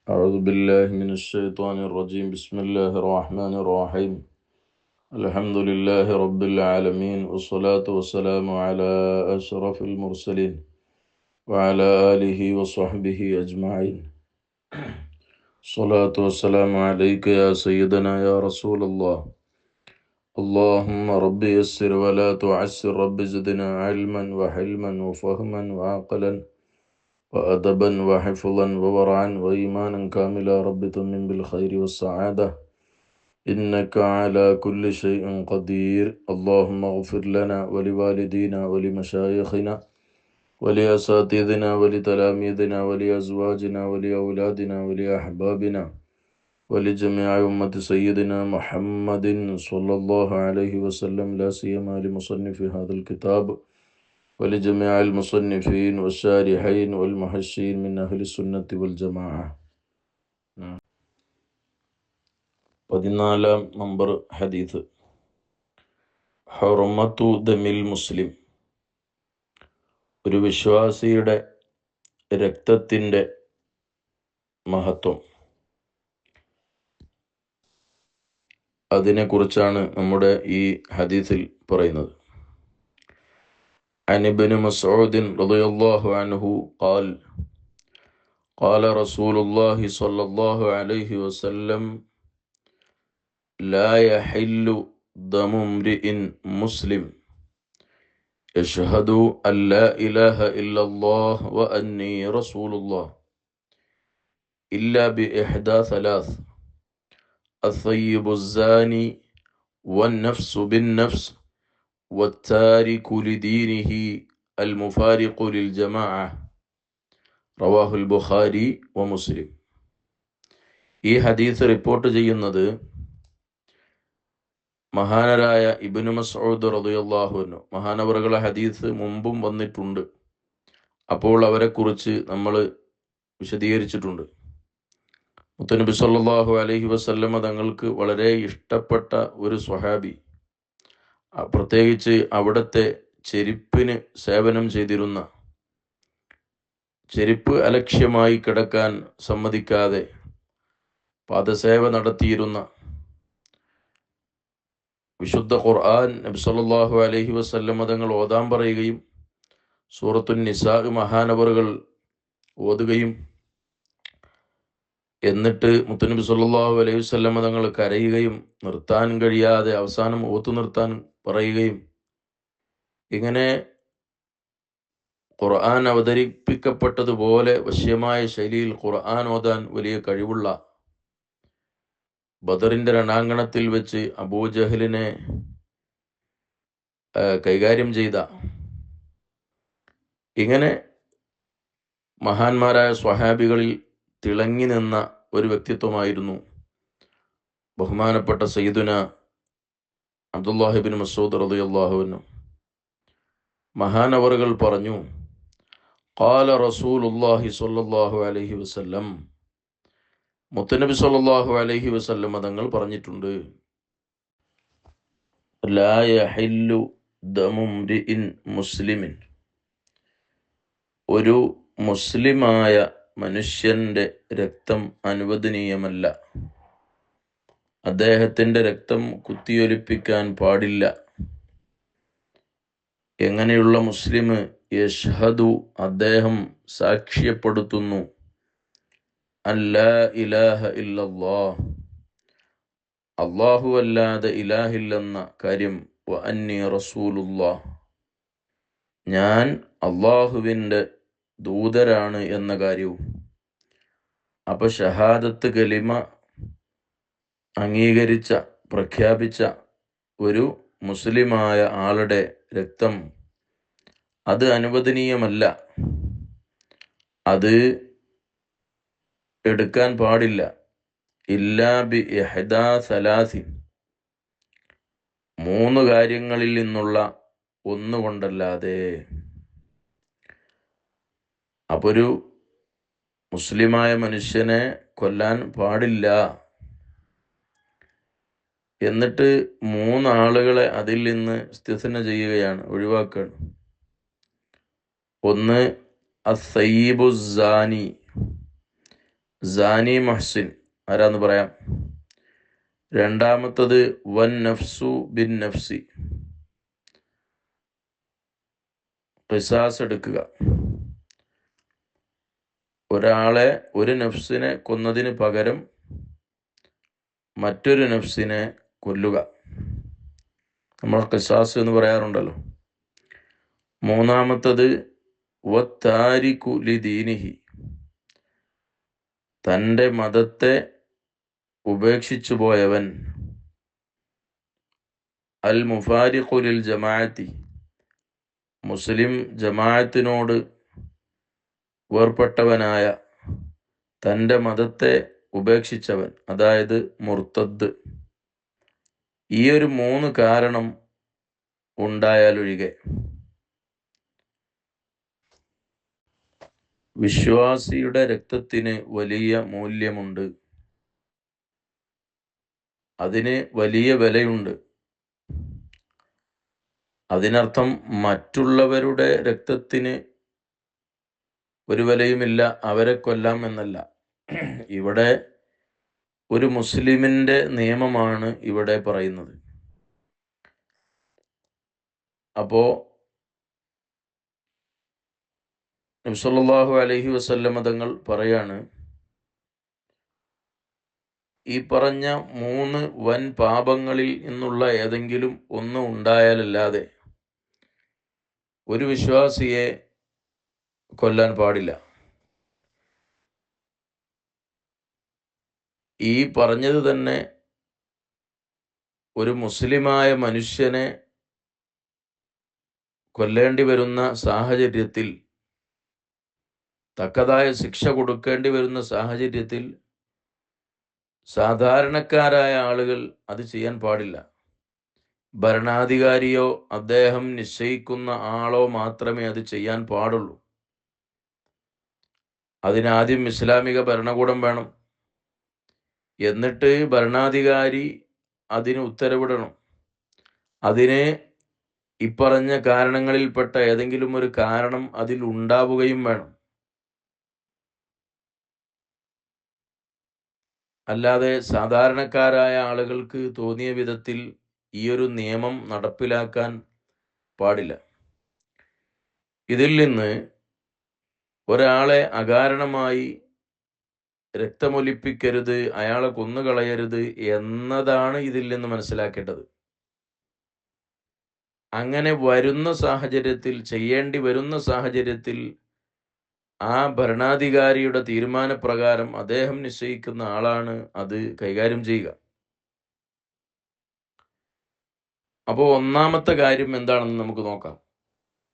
أعوذ بالله من الشيطان الرجيم. بسم الله الرحمن الرحيم. الحمد لله رب العالمين، والصلاة والسلام على أشرف المرسلين وعلى آله وصحبه أجمعين. الصلاة والسلام عليك يا سيدنا يا رسول الله. اللهم رب يسر ولا تعسر، رب زدنا علما وحلما وفهما وعقلا وأدبا وحفظا وورعا وإيمانا كاملا. رب تمم بالخير والسعادة، إنك على كل شيء قدير. اللهم اغفر لنا ولوالدينا ولمشايخنا ولأساتذتنا ولتلاميذنا ولأزواجنا ولأولادنا ولأحبابنا ولجميع أمة سيدنا محمد صلى الله عليه وسلم، لا سيما لمصنف هذا الكتاب ولجميع المصنفين والشارحين والمحشين من أهل السنة والجماعة. 14 number ഹദീസ്. ഹുർമത്തു ദമിൽ മുസ്ലിം, ഒരു വിശ്വാസിയുടെ രക്തത്തിൻ്റെ മഹത്വം, അതിനെക്കുറിച്ചാണ് നമ്മുടെ ഈ ഹദീസിൽ പറയുന്നത്. عن ابن مسعود رضي الله عنه قال قال رسول الله صلى الله عليه وسلم لا يحل دم امرئ مسلم يشهد أن لا إله إلا الله وأني رسول الله إلا بإحدى ثلاث: الثيب الزاني والنفس بالنفس والتارك لدينه المفارق للجماعة. റവാഹു البخاري ومسلم. ഈ ഹദീസ് റിപ്പോർട്ട് ചെയ്യുന്നത് മഹാനരായ ഇബ്നു മസ്ഊദ് റളിയല്ലാഹു അൻഹു. മഹാനവറുകളെ ഹദീസ് മുമ്പും വന്നിട്ടുണ്ട്, അപ്പോൾ അവരെക്കുറിച്ച് നമ്മൾ വിശദീകരിച്ചിട്ടുണ്ട്. മുത്തനബി സല്ലല്ലാഹു അലൈഹി വസല്ലമ തങ്ങൾക്ക് വളരെ ഇഷ്ടപ്പെട്ട ഒരു സ്വഹാബി, പ്രത്യേകിച്ച് അവിടുത്തെ ചെരുപ്പിന് സേവനം ചെയ്തിരുന്ന, ചെരുപ്പ് അലക്ഷ്യമായി കിടക്കാൻ സമ്മതിക്കാതെ പാദസേവ നടത്തിയിരുന്ന, വിശുദ്ധ ഖുർആൻ നബി സല്ലല്ലാഹു അലൈഹി വസല്ലമ തങ്ങൾ ഓതാൻ പറയുകയും സൂറത്തുൻ നിസാ മഹാനവറുകൾ ഓതുകയും എന്നിട്ട് മുത്തനബി സല്ലല്ലാഹു അലൈഹി വസല്ലമ തങ്ങൾ കരയുകയും നിർത്താൻ കഴിയാതെ അവസാനം ഓത്തു നിർത്താൻ പറയുകയും, ഇങ്ങനെ ഖുർആൻ അവതരിപ്പിക്കപ്പെട്ടതുപോലെ വശ്യമായ ശൈലിയിൽ ഖുർആൻ ഓതാൻ വലിയ കഴിവുള്ള, ബദറിന്റെ രണാങ്കണത്തിൽ വെച്ച് അബൂജഹലിനെ കൈകാര്യം ചെയ്ത, ഇങ്ങനെ മഹാന്മാരായ സ്വഹാബികളിൽ തിളങ്ങി നിന്ന ഒരു വ്യക്തിത്വമായിരുന്നു ബഹുമാനപ്പെട്ട സയ്യിദുന അബ്ദുല്ലാഹി ഇബ്നു മസ്ഊദ് റളിയല്ലാഹു അൻഹു. മഹാനവറുകൾ പറഞ്ഞു, ഖാല റസൂലുള്ളാഹി സ്വല്ലല്ലാഹു അലൈഹി വസല്ലം, മുത്തനബി സ്വല്ലല്ലാഹു അലൈഹി വസല്ലം തങ്ങൾ പറഞ്ഞിട്ടുണ്ട്, ലാ യഹില്ലു ദമു ഇംറിഇൻ മുസ്ലിമിൻ, ഒരു മുസ്ലിമായ മനുഷ്യന്റെ രക്തം അനുവദനീയമല്ല, അദ്ദേഹത്തിന്റെ രക്തം കുത്തിയൊലിപ്പിക്കാൻ പാടില്ല. എങ്ങനെയുള്ള മുസ്ലിം? യഷ്ഹദു, അദ്ദേഹം സാക്ഷ്യപ്പെടുത്തുന്നു, അല്ലാ ഇലാഹ ഇല്ലല്ലാഹ്, അല്ലാഹു അല്ലാതെ ഇലാഹില്ലെന്ന കാര്യം, വ അന്നി റസൂലുള്ളാഹ്, ഞാൻ അള്ളാഹുവിൻ്റെ ദൂതരാണ് എന്ന കാര്യവും. അപ്പൊ ഷഹാദത്ത് കലിമ അംഗീകരിച്ച, പ്രഖ്യാപിച്ച ഒരു മുസ്ലിമായ ആളുടെ രക്തം അത് അനുവദനീയമല്ല, അത് എടുക്കാൻ പാടില്ല. ഇല്ലാ ബി ഇഹ്ദാ സലാസി, 3 കാര്യങ്ങളിൽ നിന്നുള്ള ഒന്നുകൊണ്ടല്ലാതെ. അപ്പൊ ഒരു മുസ്ലിമായ മനുഷ്യനെ കൊല്ലാൻ പാടില്ല. എന്നിട്ട് 3 ആളുകളെ അതിൽ നിന്ന് ഇസ്തിസ്ന ചെയ്യുകയാണ്, ഒഴിവാക്കുകയാണ്. ഒന്ന് അസ്സയ്യിബു സാനി, സാനി മുഹ്സിൻ ആരാന്ന് പറയാം. രണ്ടാമത്തത് വൻ നഫ്സു ബിൻ നഫ്സി, ഖിസാസ് എടുക്കുക. ഒരാളെ ഒരു നഫ്സിനെ കൊന്നതിന് പകരം മറ്റൊരു നഫ്സിനെ കൊല്ലുക, നമ്മൾ ഖിസാസ് എന്ന് പറയാറുണ്ടല്ലോ. മൂന്നാമത്തത് വത്താരിഖു ലിദീനിഹി, തൻ്റെ മതത്തെ ഉപേക്ഷിച്ചു പോയവൻ. അൽ മുഫാരിഖു ലിൽ ജമാഅത്തി, മുസ്ലിം ജമാഅത്തിനോട് വേർപെട്ടവനായ, തൻ്റെ മതത്തെ ഉപേക്ഷിച്ചവൻ, അതായത് മുർത്തദ്. ഈ ഒരു 3 കാരണം ഉണ്ടായാലൊഴികെ വിശ്വാസിയുടെ രക്തത്തിന് വലിയ മൂല്യമുണ്ട്, അതിന് വലിയ വിലയുണ്ട്. അതിനർത്ഥം മറ്റുള്ളവരുടെ രക്തത്തിന് ഒരു വിലയുമില്ല, അവരെ കൊല്ലാം എന്നല്ല. ഇവിടെ ഒരു മുസ്ലിമിൻ്റെ നിയമമാണ് ഇവിടെ പറയുന്നത്. അപ്പോൾ നബി സല്ലല്ലാഹു അലൈഹി വസല്ലമ തങ്ങൾ പറയാണ്, ഈ പറഞ്ഞ 3 വൻ പാപങ്ങളിൽ നിന്നുള്ള ഏതെങ്കിലും ഒന്ന് ഉണ്ടായാലല്ലാതെ ഒരു വിശ്വാസിയെ കൊല്ലാൻ പാടില്ല. ഈ പറഞ്ഞത് തന്നെ ഒരു മുസ്ലിമായ മനുഷ്യനെ കൊല്ലേണ്ടി വരുന്ന സാഹചര്യത്തിൽ, തക്കതായ ശിക്ഷ കൊടുക്കേണ്ടി വരുന്ന സാഹചര്യത്തിൽ സാധാരണക്കാരായ ആളുകൾ അത് ചെയ്യാൻ പാടില്ല. ഭരണാധികാരിയോ അദ്ദേഹം നിശ്ചയിക്കുന്ന ആളോ മാത്രമേ അത് ചെയ്യാൻ പാടുള്ളൂ. അതിനാദ്യം ഇസ്ലാമിക ഭരണകൂടം വേണം, എന്നിട്ട് ഭരണാധികാരി അതിന് ഉത്തരവിടണം. അതിന് ഇപ്പറഞ്ഞ കാരണങ്ങളിൽപ്പെട്ട ഏതെങ്കിലും ഒരു കാരണം അതിൽ ഉണ്ടാവുകയും വേണം. അല്ലാതെ സാധാരണക്കാരായ ആളുകൾക്ക് തോന്നിയ വിധത്തിൽ ഈ ഒരു നിയമം നടപ്പിലാക്കാൻ പാടില്ല. ഇതിൽ നിന്ന് ഒരാളെ അകാരണമായി രക്തമൊലിപ്പിക്കരുത്, അയാളെ കൊന്നുകളയരുത് എന്നതാണ് ഇതിൽ നിന്ന് മനസ്സിലാക്കേണ്ടത്. അങ്ങനെ വരുന്ന സാഹചര്യത്തിൽ, ചെയ്യേണ്ടി വരുന്ന സാഹചര്യത്തിൽ ആ ഭരണാധികാരിയുടെ തീരുമാനപ്രകാരം അദ്ദേഹം നിശ്ചയിക്കുന്ന ആളാണ് അത് കൈകാര്യം ചെയ്യുക. അപ്പോൾ ഒന്നാമത്തെ കാര്യം എന്താണെന്ന് നമുക്ക് നോക്കാം.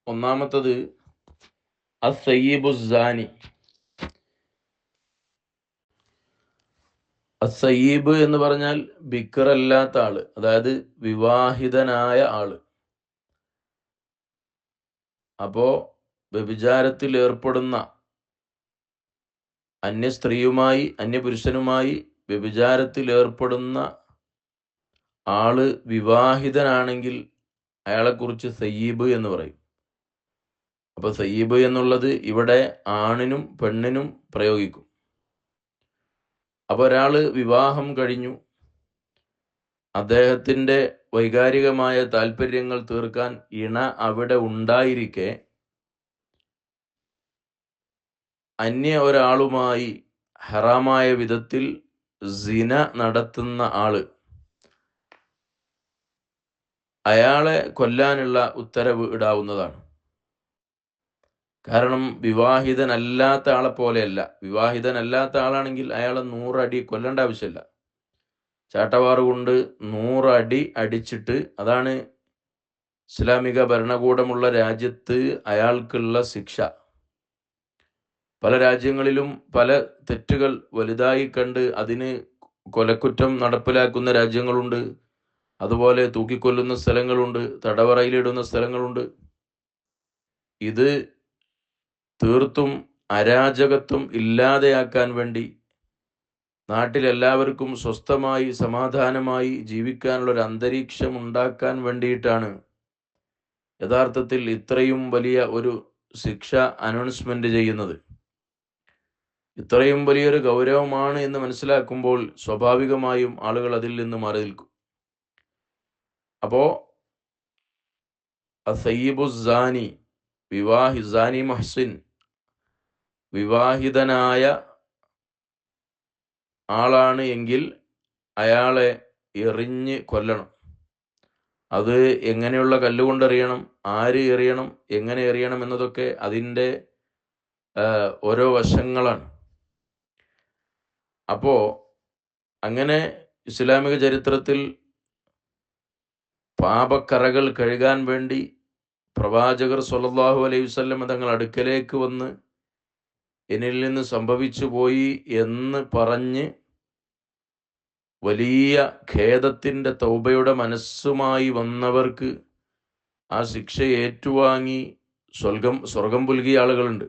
ഒന്നാമത്തത് അസ്സയ്യിബുസ്സാനി. അസ്സയ്യിബ് എന്ന് പറഞ്ഞാൽ ബിക്കറല്ലാത്ത ആള്, അതായത് വിവാഹിതനായ ആള്. അപ്പോ വ്യഭിചാരത്തിൽ ഏർപ്പെടുന്ന അന്യ സ്ത്രീയുമായി, അന്യപുരുഷനുമായി വ്യഭിചാരത്തിൽ ഏർപ്പെടുന്ന ആള് വിവാഹിതനാണെങ്കിൽ അയാളെക്കുറിച്ച് സയ്യിബ് എന്ന് പറയും. അപ്പൊ സയ്യിബ് എന്നുള്ളത് ഇവിടെ ആണിനും പെണ്ണിനും പ്രയോഗിക്കും. അപ്പൊ ഒരാള് വിവാഹം കഴിഞ്ഞു, അദ്ദേഹത്തിൻ്റെ വൈകാരികമായ താല്പര്യങ്ങൾ തീർക്കാൻ ഇണ അവിടെ ഉണ്ടായിരിക്കെ അന്യ ഒരാളുമായി ഹറാമായ വിധത്തിൽ സിന നടത്തുന്ന ആള്, അയാളെ കൊല്ലാനുള്ള ഉത്തരവ് ഇടാവുന്നതാണ്. കാരണം വിവാഹിതനല്ലാത്ത ആളെ പോലെയല്ല. വിവാഹിതനല്ലാത്ത ആളാണെങ്കിൽ അയാളെ 100 അടി കൊല്ലേണ്ട ആവശ്യമില്ല. ചാട്ടവാറ് കൊണ്ട് 100 അടി അടിച്ചിട്ട്, അതാണ് ഇസ്ലാമിക ഭരണകൂടമുള്ള രാജ്യത്ത് അയാൾക്കുള്ള ശിക്ഷ. പല രാജ്യങ്ങളിലും പല തെറ്റുകൾ വലുതായി കണ്ട് അതിന് കൊലക്കുറ്റം നടപ്പിലാക്കുന്ന രാജ്യങ്ങളുണ്ട്. അതുപോലെ തൂക്കിക്കൊല്ലുന്ന സ്ഥലങ്ങളുണ്ട്, തടവറയിലിടുന്ന സ്ഥലങ്ങളുണ്ട്. ഇത് തീർത്തും അരാജകത്വം ഇല്ലാതെയാക്കാൻ വേണ്ടി, നാട്ടിലെല്ലാവർക്കും സ്വസ്ഥമായി സമാധാനമായി ജീവിക്കാനുള്ളൊരു അന്തരീക്ഷം ഉണ്ടാക്കാൻ വേണ്ടിയിട്ടാണ് യഥാർത്ഥത്തിൽ ഇത്രയും വലിയ ഒരു ശിക്ഷ അനൗൺസ്മെന്റ് ചെയ്യുന്നത്. ഇത്രയും വലിയൊരു ഗൗരവമാണ് എന്ന് മനസ്സിലാക്കുമ്പോൾ സ്വാഭാവികമായും ആളുകൾ അതിൽ നിന്ന് മാറി നിൽക്കും. അപ്പോൾ അസയ്യിബുസാനി വിവാഹിസാനി മുഹ്സിൻ, വിവാഹിതനായ ആളാണ് എങ്കിൽ അയാളെ എറിഞ്ഞ് കൊല്ലണം. അത് എങ്ങനെയുള്ള കല്ലുകൊണ്ട് എറിയണം, ആര് എറിയണം, എങ്ങനെ എറിയണം എന്നതൊക്കെ അതിൻ്റെ ഓരോ വശങ്ങളാണ്. അപ്പോൾ അങ്ങനെ ഇസ്ലാമിക ചരിത്രത്തിൽ പാപക്കറകൾ കഴുകാൻ വേണ്ടി പ്രവാചകർ സ്വല്ലല്ലാഹു അലൈഹി വസല്ലം തങ്ങൾ അടുക്കലേക്ക് വന്ന് എന്നിൽ നിന്ന് സംഭവിച്ചു പോയി എന്ന് പറഞ്ഞ് വലിയ ഖേദത്തിൻ്റെ തൗബയുടെ മനസ്സുമായി വന്നവർക്ക് ആ ശിക്ഷ ഏറ്റുവാങ്ങി സ്വർഗം പുൽകിയ ആളുകളുണ്ട്.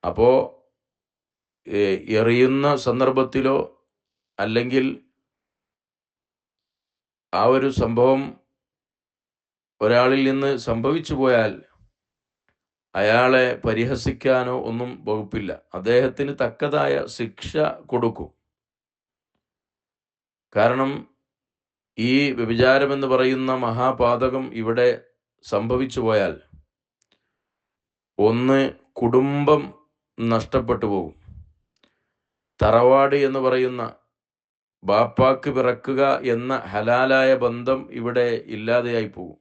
അപ്പോൾ എറിയുന്ന സന്ദർഭത്തിലോ അല്ലെങ്കിൽ ആ ഒരു സംഭവം ഒരാളിൽ നിന്ന് സംഭവിച്ചു പോയാൽ അയാളെ പരിഹസിക്കാനോ ഒന്നും വകുപ്പില്ല. അദ്ദേഹത്തിന് തക്കതായ ശിക്ഷ കൊടുക്കും. കാരണം ഈ വ്യഭിചാരമെന്ന് പറയുന്ന മഹാപാതകം ഇവിടെ സംഭവിച്ചു പോയാൽ ഒന്ന്, കുടുംബം നഷ്ടപ്പെട്ടു പോകും. തറവാട് എന്ന് പറയുന്ന ബാപ്പാക്ക് പിറക്കുക എന്ന ഹലാലായ ബന്ധം ഇവിടെ ഇല്ലാതെയായി പോകും.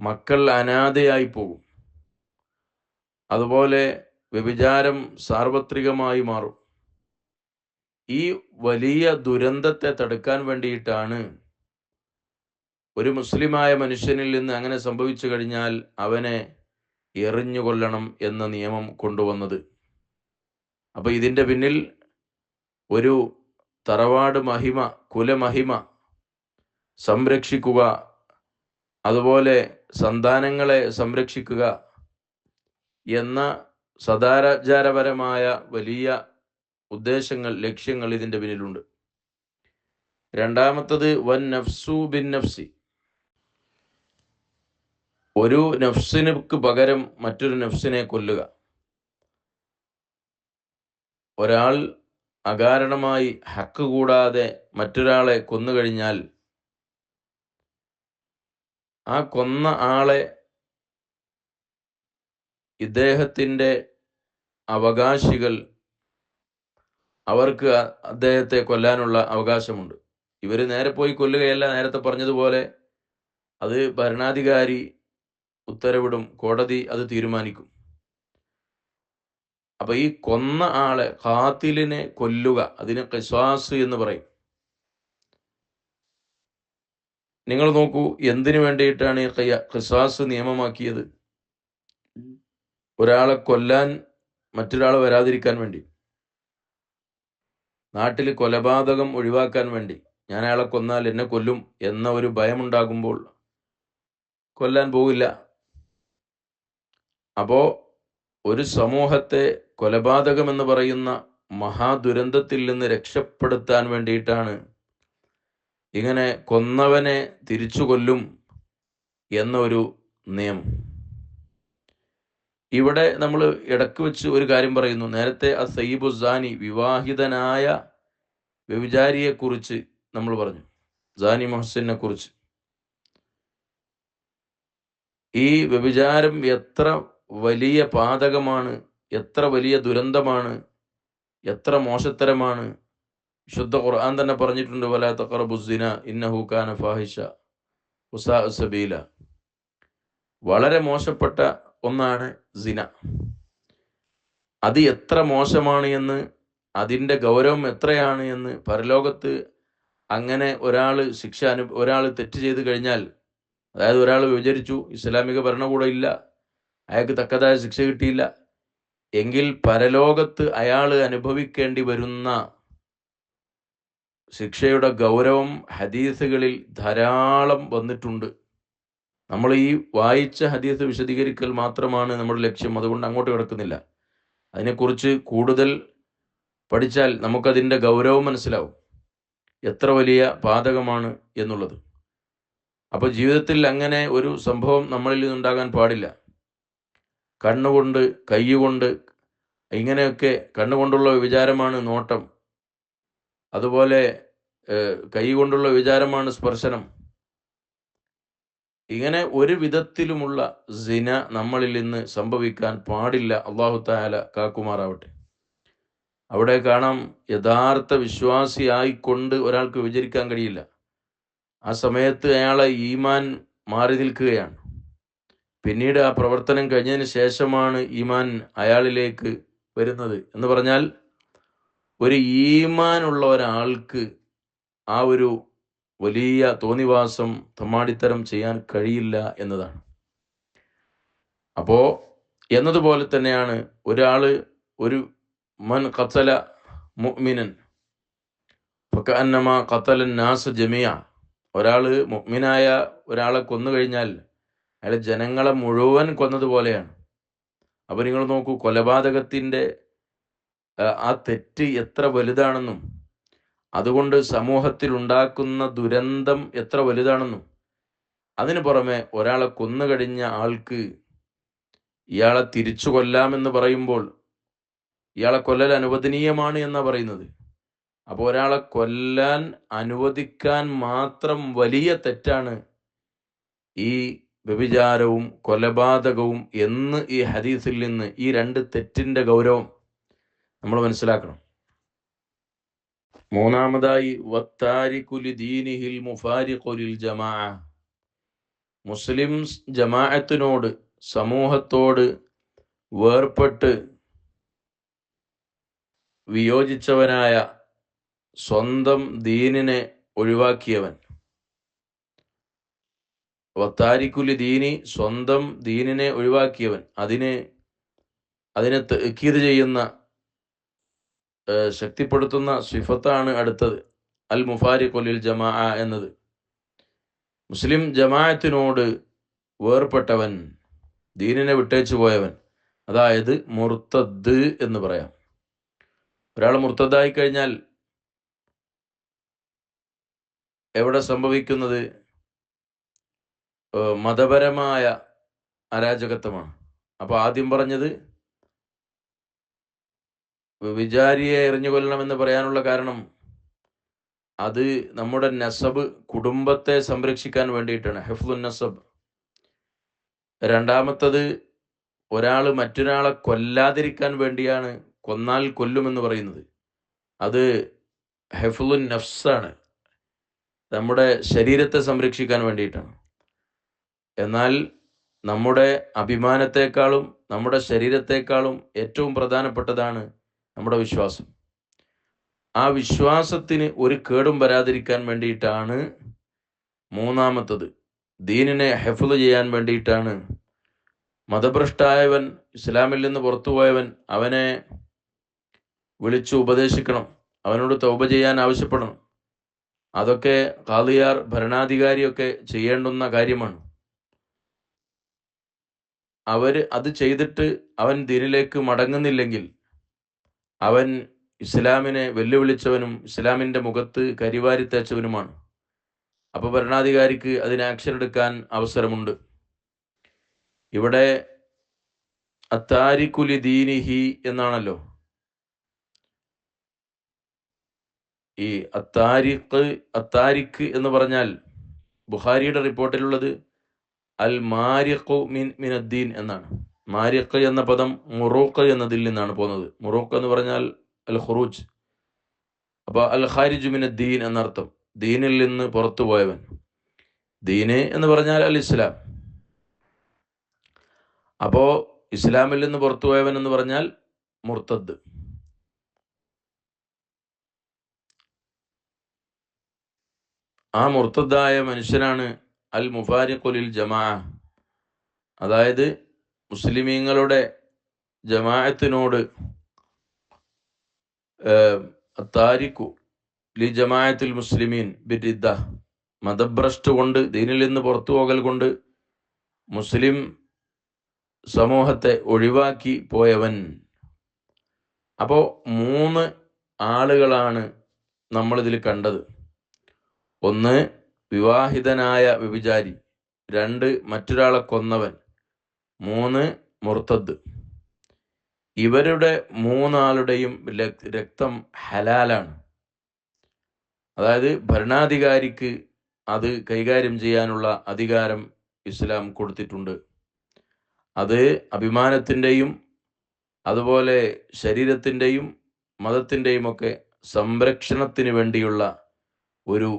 മക്കൾ അനാഥയായി പോകും. അതുപോലെ വ്യഭിചാരം സാർവത്രികമായി മാറും. ഈ വലിയ ദുരന്തത്തെ തടുക്കാൻ വേണ്ടിയിട്ടാണ് ഒരു മുസ്ലിമായ മനുഷ്യനിൽ നിന്ന് അങ്ങനെ സംഭവിച്ചു കഴിഞ്ഞാൽ അവനെ എറിഞ്ഞുകൊല്ലണം എന്ന നിയമം കൊണ്ടുവന്നത്. അപ്പോൾ ഇതിൻ്റെ പിന്നിൽ ഒരു തറവാട് മഹിമ, കുലമഹിമ സംരക്ഷിക്കുക, അതുപോലെ സന്താനങ്ങളെ സംരക്ഷിക്കുക എന്ന സദാചാരപരമായ വലിയ ഉദ്ദേശങ്ങൾ, ലക്ഷ്യങ്ങൾ ഇതിൻ്റെ പിന്നിലുണ്ട്. രണ്ടാമത്തത് വൻ നഫ്സു ബിൻ നഫ്സി, ഒരു നഫ്സിനു പകരം മറ്റൊരു നഫ്സിനെ കൊല്ലുക. ഒരാൾ അകാരണമായി ഹക്ക് കൂടാതെ മറ്റൊരാളെ കൊന്നുകഴിഞ്ഞാൽ ആ കൊന്ന ആളെ ഇദ്ദേഹത്തിൻ്റെ അവകാശികൾ, അവർക്ക് അദ്ദേഹത്തെ കൊല്ലാനുള്ള അവകാശമുണ്ട്. ഇവർ നേരെ പോയി കൊല്ലുകയല്ല, നേരത്തെ പറഞ്ഞതുപോലെ അത് ഭരണാധികാരി ഉത്തരവിടും, കോടതി അത് തീരുമാനിക്കും. അപ്പോൾ ഈ കൊന്ന ആളെ, ഖാത്തിലിനെ കൊല്ലുക, അതിന് ഖിസാസ് എന്ന് പറയും. നിങ്ങൾ നോക്കൂ, എന്തിനു വേണ്ടിയിട്ടാണ് ഈ ഖിസാസ് നിയമമാക്കിയത്? ഒരാളെ കൊല്ലാൻ മറ്റൊരാൾ വരാതിരിക്കാൻ വേണ്ടി, നാട്ടിൽ കൊലപാതകം ഒഴിവാക്കാൻ വേണ്ടി. ഞാൻ അയാളെ കൊന്നാൽ എന്നെ കൊല്ലും എന്ന ഒരു ഭയമുണ്ടാകുമ്പോൾ കൊല്ലാൻ പോകില്ല. അപ്പോൾ ഒരു സമൂഹത്തെ കൊലപാതകം എന്ന് പറയുന്ന മഹാദുരന്തത്തിൽ നിന്ന് രക്ഷപ്പെടുത്താൻ വേണ്ടിയിട്ടാണ് ഇങ്ങനെ കൊന്നവനെ തിരിച്ചു കൊല്ലും എന്നൊരു നിയമം. ഇവിടെ നമ്മൾ ഇടക്ക് വെച്ച് ഒരു കാര്യം പറയുന്നു. നേരത്തെ അസയ്യിബുസാനി, വിവാഹിതനായ വ്യഭിചാരിയെക്കുറിച്ച് നമ്മൾ പറഞ്ഞു, സാനി മുഹ്സിനെ കുറിച്ച്. ഈ വ്യഭിചാരം എത്ര വലിയ പാതകമാണ്, എത്ര വലിയ ദുരന്തമാണ്, എത്ര മോശത്തരമാണ്. വിശുദ്ധ ഖുർആൻ തന്നെ പറഞ്ഞിട്ടുണ്ട്, വലാ തഖറബുസ്സിന ഇന്നഹു കാന ഫാഹിഷ വസാഅ സബീല. വളരെ മോശപ്പെട്ട ഒന്നാണ് സിന. അത് എത്ര മോശമാണ് എന്ന്, അതിൻ്റെ ഗൗരവം എത്രയാണ് എന്ന് പരലോകത്ത് അങ്ങനെ ഒരാൾ തെറ്റ് ചെയ്ത് കഴിഞ്ഞാൽ, അതായത് ഒരാൾ വ്യഭിചരിച്ചു, ഇസ്ലാമിക ഭരണകൂടം ഇല്ല, അയാൾക്ക് തക്കതായ ശിക്ഷ കിട്ടിയില്ല എങ്കിൽ പരലോകത്ത് അയാൾ അനുഭവിക്കേണ്ടി വരുന്ന ശിക്ഷയുടെ ഗൗരവം ഹദീസുകളിൽ ധാരാളം വന്നിട്ടുണ്ട്. നമ്മൾ ഈ വായിച്ച ഹദീസ് വിശദീകരിക്കൽ മാത്രമാണ് നമ്മുടെ ലക്ഷ്യം. അതുകൊണ്ട് അങ്ങോട്ട് കിടക്കുന്നില്ല. അതിനെക്കുറിച്ച് കൂടുതൽ പഠിച്ചാൽ നമുക്കതിൻ്റെ ഗൗരവം മനസ്സിലാവും, എത്ര വലിയ പാതകമാണ് എന്നുള്ളത്. അപ്പോൾ ജീവിതത്തിൽ അങ്ങനെ ഒരു സംഭവം നമ്മളിൽ നിന്നുണ്ടാകാൻ പാടില്ല. കണ്ണുകൊണ്ട്, കൈകൊണ്ട് ഇങ്ങനെയൊക്കെ കണ്ണുകൊണ്ടുള്ള വ്യഭിചാരമാണ് നോട്ടം, അതുപോലെ കൈ കൊണ്ടുള്ള വ്യഭിചാരമാണ് സ്പർശനം. ഇങ്ങനെ ഒരു വിധത്തിലുമുള്ള സിന നമ്മളിൽ നിന്ന് സംഭവിക്കാൻ പാടില്ല. അല്ലാഹു തആല കാക്കുമാറാവട്ടെ. അവിടെ കാണാം, യഥാർത്ഥ വിശ്വാസിയായിക്കൊണ്ട് ഒരാൾക്ക് വിചരിക്കാൻ കഴിയില്ല. ആ സമയത്ത് അയാളെ ഈമാൻ മാറി നിൽക്കുകയാണ്. പിന്നീട് ആ പ്രവർത്തനം കഴിഞ്ഞതിന് ശേഷമാണ് ഈമാൻ അയാളിലേക്ക് വരുന്നത്. എന്ന് പറഞ്ഞാൽ ഒരു ഈമാനുള്ള ഒരാൾക്ക് ആ ഒരു വലിയ തോന്നിവാസം, തമ്മാടിത്തരം ചെയ്യാൻ കഴിയില്ല എന്നതാണ്. അപ്പോൾ എന്നതുപോലെ തന്നെയാണ് ഒരു മൻ ഖതല മുഅ്മിനൻ ഫകഅന്നമാ ഖതലൻ നാസ ജമിയ. മുഅ്മിനായ ഒരാളെ കൊന്നു കഴിഞ്ഞാൽ അയാൾ ജനങ്ങളെ മുഴുവൻ കൊന്നതുപോലെയാണ്. അപ്പോൾ നിങ്ങൾ നോക്കൂ, കൊലപാതകത്തിൻ്റെ ആ തെറ്റ് എത്ര വലുതാണെന്നും അതുകൊണ്ട് സമൂഹത്തിൽ ഉണ്ടാക്കുന്ന ദുരന്തം എത്ര വലുതാണെന്നും. അതിനു പുറമെ ഒരാളെ കൊന്നു കഴിഞ്ഞ ആൾക്ക് ഇയാളെ തിരിച്ചു കൊല്ലാമെന്ന് പറയുമ്പോൾ ഇയാളെ കൊല്ലൽ അനുവദനീയമാണ് എന്നാണ് പറയുന്നത്. അപ്പോൾ ഒരാളെ കൊല്ലാൻ അനുവദിക്കാൻ മാത്രം വലിയ തെറ്റാണ് ഈ വ്യഭിചാരവും കൊലപാതകവും എന്ന് ഈ ഹദീസിൽ നിന്ന് ഈ രണ്ട് തെറ്റിൻ്റെ ഗൗരവം നമ്മൾ മനസ്സിലാക്കണം. മൂന്നാമതായി വത്താരിഖു ലിദീനിഹിൽ മുഫാരിഖു ലിൽ ജമാഅ. മുസ്ലിം ജമാഅത്തിനോട്, സമൂഹത്തോട് വേർപെട്ട് വിയോജിച്ചവനായ, സ്വന്തം ദീനിനെ ഒഴിവാക്കിയവൻ. വത്താരിഖുലി ദീനി, സ്വന്തം ദീനിനെ ഒഴിവാക്കിയവൻ, അതിനെ തഅ്കീദ് ചെയ്യുന്ന, ശക്തിപ്പെടുത്തുന്ന സിഫത്താണ് അടുത്തത്, അൽ മുഫാരിഖു ലിൽ ജമാഅ എന്നത്. മുസ്ലിം ജമാഅത്തിനോട് വേർപെട്ടവൻ, ദീനിനെ വിട്ടേച്ചു പോയവൻ, അതായത് മുർത്തദ് എന്ന് പറയാം. ഒരാൾ മുർത്തദായി കഴിഞ്ഞാൽ എവിടെ സംഭവിക്കുന്നത്? മതപരമായ അരാജകത്വമാണ്. അപ്പോൾ ആദ്യം പറഞ്ഞത് വിചാരിയെ എറിഞ്ഞു കൊല്ലണമെന്ന് പറയാനുള്ള കാരണം അത് നമ്മുടെ നസബ്, കുടുംബത്തെ സംരക്ഷിക്കാൻ വേണ്ടിയിട്ടാണ്, ഹിഫ്ളുൻ നസബ്. രണ്ടാമത്തത് ഒരാൾ മറ്റൊരാളെ കൊല്ലാതിരിക്കാൻ വേണ്ടിയാണ് കൊന്നാൽ കൊല്ലുമെന്ന് പറയുന്നത്. അത് ഹിഫ്ളുൻ നഫ്സാണ്, നമ്മുടെ ശരീരത്തെ സംരക്ഷിക്കാൻ വേണ്ടിയിട്ടാണ്. എന്നാൽ നമ്മുടെ അഭിമാനത്തെക്കാളും നമ്മുടെ ശരീരത്തെക്കാളും ഏറ്റവും പ്രധാനപ്പെട്ടതാണ് നമ്മുടെ വിശ്വാസം. ആ വിശ്വാസത്തിന് ഒരു കേടും വരാതിരിക്കാൻ വേണ്ടിയിട്ടാണ് മൂന്നാമത്തത്. ദീനിനെ ഹിഫ്ള് ചെയ്യാൻ വേണ്ടിയിട്ടാണ്. മതഭ്രഷ്ടായവൻ, ഇസ്ലാമിൽ നിന്ന് പുറത്തുപോയവൻ, അവനെ വിളിച്ചു ഉപദേശിക്കണം, അവനോട് തൗബ ചെയ്യാൻ ആവശ്യപ്പെടണം. അതൊക്കെ ഖാദിയാർ, ഭരണാധികാരിയൊക്കെ ചെയ്യേണ്ടുന്ന കാര്യമാണ്. അത് ചെയ്തിട്ട് അവൻ ദീനിലേക്ക് മടങ്ങുന്നില്ലെങ്കിൽ അവൻ ഇസ്ലാമിനെ വെല്ലുവിളിച്ചവനും ഇസ്ലാമിൻ്റെ മുഖത്ത് കരിവാരി തേച്ചവനുമാണ്. അപ്പോൾ ഭരണാധികാരിക്ക് അതിന് ആക്ഷൻ എടുക്കാൻ അവസരമുണ്ട്. ഇവിടെ അത്താരിഖു ലിദീനിഹി എന്നാണല്ലോ. ഈ അത്താരിഖ് എന്ന് പറഞ്ഞാൽ ബുഖാരിയുടെ റിപ്പോർട്ടിലുള്ളത് അൽ മാരിഖു മിനദ്ദീൻ എന്നാണ്. മാരിഖ് എന്ന പദം മുറൂഖ് എന്നതിൽ നിന്നാണ് പോകുന്നത്. മുറൂഖ് എന്ന് പറഞ്ഞാൽ അൽ ഖുറൂജ്. അപ്പോൾ അൽ ഖാരിജു മിനദ്ദീൻ എന്നർത്ഥം, ദീനിൽ നിന്ന് പുറത്തു പോയവൻ. ദീന് എന്ന് പറഞ്ഞാൽ അൽ ഇസ്ലാം. അപ്പോൾ ഇസ്ലാമിൽ നിന്ന് പുറത്തു പോയവൻ എന്ന് പറഞ്ഞാൽ മുർത്തദ്. ആ മുർത്തദായ മനുഷ്യനാണ് അൽ മുഫാരിഖു ലിൽ ജമാഅ. അതായത് മുസ്ലിമീങ്ങളുടെ ജമാഅത്തിനോട്, താരിഖു ലി ജമാഅത്തിൽ മുസ്ലിമീൻ ബിരിദ്ദ, മതഭ്രഷ്ട് കൊണ്ട്, ദീനിൽ നിന്ന് പുറത്തു പോകൽ കൊണ്ട് മുസ്ലിം സമൂഹത്തെ ഒഴിവാക്കി പോയവൻ. അപ്പോൾ 3 ആളുകളാണ് നമ്മളിതിൽ കണ്ടത്. 1 വിവാഹിതനായ വ്യഭിചാരി, 2 മറ്റൊരാളെ കൊന്നവൻ, 3 മുർത്തദ്. ഇവരുടെ മൂന്നാളുടെയും രക്തം ഹലാലാണ്. അതായത് ഭരണാധികാരിക്ക് അത് കൈകാര്യം ചെയ്യാനുള്ള അധികാരം ഇസ്ലാം കൊടുത്തിട്ടുണ്ട്. അത് അഭിമാനത്തിൻ്റെയും അതുപോലെ ശരീരത്തിൻ്റെയും മതത്തിൻ്റെയും ഒക്കെ സംരക്ഷണത്തിന് വേണ്ടിയുള്ള ഒരു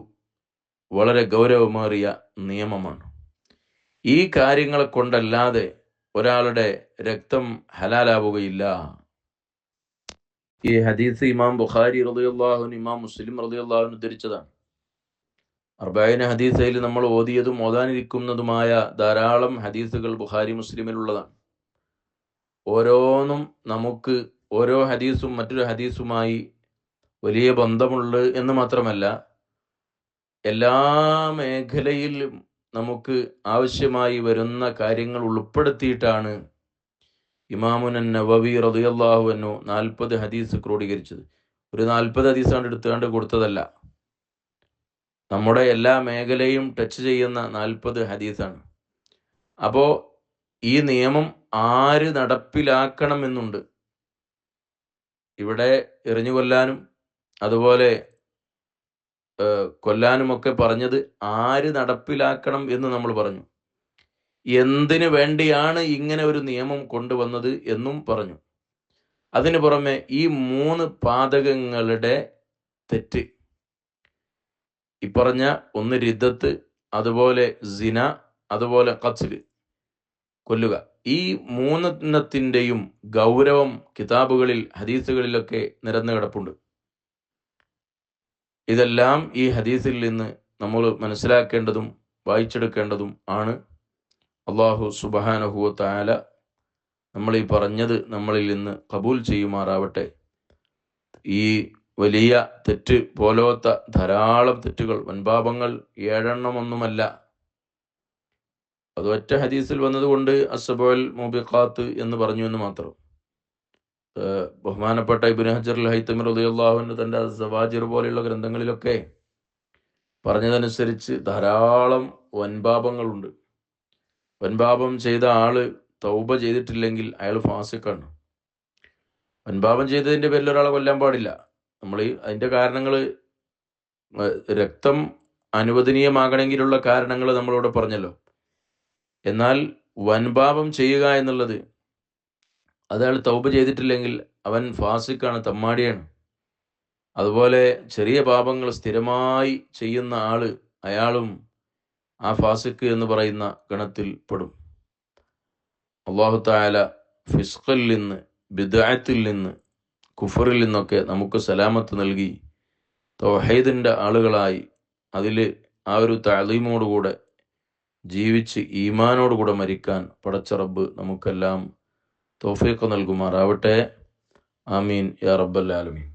വളരെ ഗൗരവമേറിയ നിയമമാണ്. ഈ കാര്യങ്ങളെ കൊണ്ടല്ലാതെ ഒരാളുടെ രക്തം ഹലാലാവുകയില്ല. ഈ ഹദീസ് ഇമാം ബുഖാരി റളിയല്ലാഹു അൻഹു, ഇമാം മുസ്ലിം റളിയല്ലാഹു അൻഹു ഉദ്ധരിച്ചതാണ്. അർബഈന ഹദീസയിൽ നമ്മൾ ഓതിയതും ഓതാനിരിക്കുന്നതുമായ ധാരാളം ഹദീസുകൾ ബുഖാരി മുസ്ലിമിലുള്ളതാണ്. ഓരോന്നും നമുക്ക് ഓരോ ഹദീസും മറ്റൊരു ഹദീസുമായി വലിയ ബന്ധമുണ്ട് എന്ന് മാത്രമല്ല, എല്ലാ മേഖലയിലും നമുക്ക് ആവശ്യമായി വരുന്ന കാര്യങ്ങൾ ഉൾപ്പെടുത്തിയിട്ടാണ് ഇമാമുൻ നവവി റളിയല്ലാഹു അൻഹു 40 ഹദീസ് ക്രോഡീകരിച്ചത്. ഒരു 40 ഹദീസ് എടുത്തുകൊണ്ട് കൊടുത്തതല്ല, നമ്മുടെ എല്ലാ മേഖലയും ടച്ച് ചെയ്യുന്ന 40 ഹദീസാണ്. അപ്പോൾ ഈ നിയമം ആര് നടപ്പിലാക്കണമെന്നുണ്ട്. ഇവിടെ എറിഞ്ഞു കൊല്ലാനും അതുപോലെ കൊല്ലാനുമൊക്കെ പറഞ്ഞത് ആര് നടപ്പിലാക്കണം എന്ന് നമ്മൾ പറഞ്ഞു. എന്തിനു വേണ്ടിയാണ് ഇങ്ങനെ ഒരു നിയമം കൊണ്ടുവന്നത് എന്നും പറഞ്ഞു. അതിനു പുറമെ ഈ 3 പാതകങ്ങളുടെ തെറ്റ്, ഈ പറഞ്ഞ ഒന്ന് റിദ്ദത്ത്, അതുപോലെ സിന, അതുപോലെ ഖത്ല്, കൊല്ലുക, ഈ 3 ഗൗരവം കിതാബുകളിൽ ഹദീസുകളിലൊക്കെ നിരന്നു കിടപ്പുണ്ട്. ഇതെല്ലാം ഈ ഹദീസിൽ നിന്ന് നമ്മൾ മനസ്സിലാക്കേണ്ടതും വായിച്ചെടുക്കേണ്ടതും ആണ്. അല്ലാഹു സുബ്ഹാനഹു വ തആല നമ്മൾ ഈ പറഞ്ഞത് നമ്മളിൽ നിന്ന് ഖബൂൽ ചെയ്യുമാറാവട്ടെ. ഈ വലിയ തെറ്റ് പോലത്തെ ധാരാളം തെറ്റുകൾ, വൻപാപങ്ങൾ 7 ഒന്നുമല്ല. അത് ഒറ്റ ഹദീസിൽ വന്നതുകൊണ്ട് അസ്സബുൽ മുബിഖാത്ത് എന്ന് പറഞ്ഞു എന്ന് മാത്രം. ബഹുമാനപ്പെട്ട ഇബ്നു ഹജർ അൽ ഹൈതമി റളിയല്ലാഹു അൻഹു തൻ്റെ സവാജിർ പോലെയുള്ള ഗ്രന്ഥങ്ങളിലൊക്കെ പറഞ്ഞതനുസരിച്ച് ധാരാളം വൻപാപങ്ങളുണ്ട്. വൻപാപം ചെയ്ത ആള് തൗബ ചെയ്തിട്ടില്ലെങ്കിൽ അയാൾ ഫാസിഖാണ്. വൻപാപം ചെയ്തതിൻ്റെ പേരിൽ ഒരാളെ കൊല്ലാൻ പാടില്ല. നമ്മൾ അതിൻ്റെ കാരണങ്ങൾ, രക്തം അനുവദനീയമാകണമെങ്കിലുള്ള കാരണങ്ങൾ നമ്മളിവിടെ പറഞ്ഞല്ലോ. എന്നാൽ വൻപാപം ചെയ്യുക എന്നുള്ളത്, അയാൾ തൗബ ചെയ്തിട്ടില്ലെങ്കിൽ അവൻ ഫാസിഖാണ്, തമ്മാടിയാണ്. അതുപോലെ ചെറിയ പാപങ്ങൾ സ്ഥിരമായി ചെയ്യുന്ന ആള്, അയാളും ആ ഫാസിഖ് എന്ന് പറയുന്ന ഗണത്തിൽ പെടും. അല്ലാഹു തആല ഫിസ്ഖിൽ നിന്ന്, ബിദ്അത്തിൽ നിന്ന്, കുഫറിൽ നിന്നൊക്കെ നമുക്ക് സലാമത്ത് നൽകി തൗഹീദിൻ്റെ ആളുകളായി അതിൽ ആ ഒരു തഅലീമോടുകൂടെ ജീവിച്ച് ഈമാനോടുകൂടെ മരിക്കാൻ പടച്ച റബ്ബ് നമുക്കെല്ലാം തൗഫീഖ് നൽകുമാറാവട്ടെ. ആമീൻ യാ റബ്ബൽ ആലമീൻ.